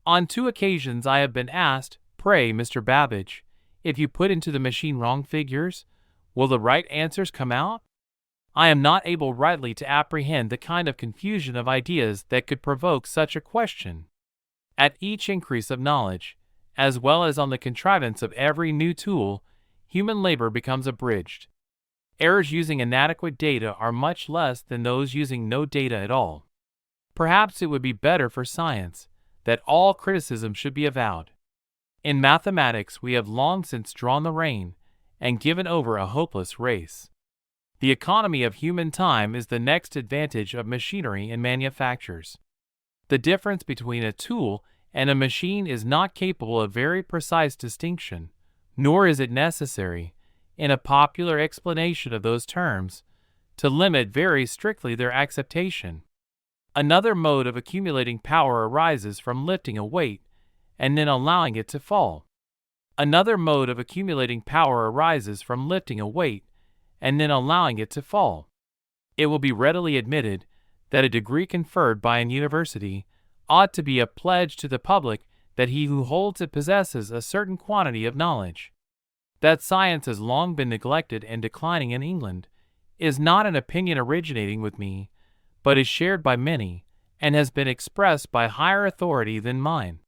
On 2 occasions I have been asked, "Pray, Mr. Babbage, if you put into the machine wrong figures, will the right answers come out?" I am not able rightly to apprehend the kind of confusion of ideas that could provoke such a question. At each increase of knowledge, as well as on the contrivance of every new tool, human labor becomes abridged. Errors using inadequate data are much less than those using no data at all. Perhaps it would be better for science that all criticism should be avowed. In mathematics we have long since drawn the rein and given over a hopeless race. The economy of human time is the next advantage of machinery and manufactures. The difference between a tool and a machine is not capable of very precise distinction, nor is it necessary, in a popular explanation of those terms, to limit very strictly their acceptation. Another mode of accumulating power arises from lifting a weight and then allowing it to fall. Another mode of accumulating power arises from lifting a weight and then allowing it to fall. It will be readily admitted that a degree conferred by an university ought to be a pledge to the public that he who holds it possesses a certain quantity of knowledge. That science has long been neglected and declining in England is not an opinion originating with me, but is shared by many, and has been expressed by higher authority than mine.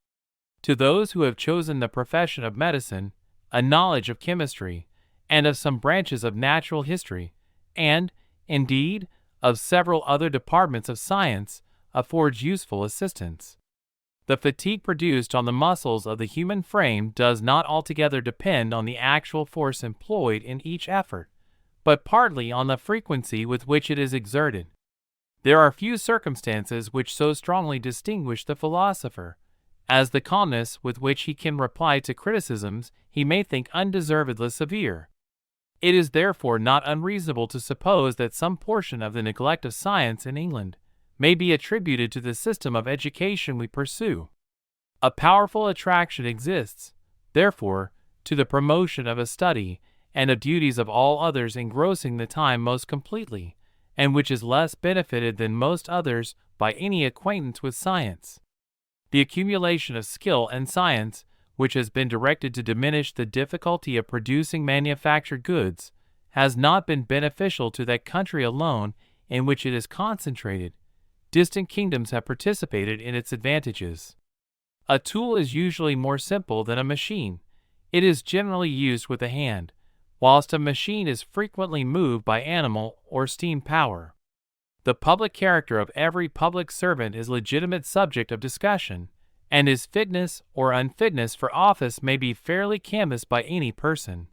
To those who have chosen the profession of medicine, a knowledge of chemistry, and of some branches of natural history, and, indeed, of several other departments of science, affords useful assistance. The fatigue produced on the muscles of the human frame does not altogether depend on the actual force employed in each effort, but partly on the frequency with which it is exerted. There are few circumstances which so strongly distinguish the philosopher as the calmness with which he can reply to criticisms he may think undeservedly severe. It is therefore not unreasonable to suppose that some portion of the neglect of science in England may be attributed to the system of education we pursue. A powerful attraction exists, therefore, to the promotion of a study and of duties of all others engrossing the time most completely, and which is less benefited than most others by any acquaintance with science. The accumulation of skill and science, which has been directed to diminish the difficulty of producing manufactured goods, has not been beneficial to that country alone in which it is concentrated. Distant kingdoms have participated in its advantages. A tool is usually more simple than a machine. It is generally used with the hand, whilst a machine is frequently moved by animal or steam power. The public character of every public servant is a legitimate subject of discussion, and his fitness or unfitness for office may be fairly canvassed by any person.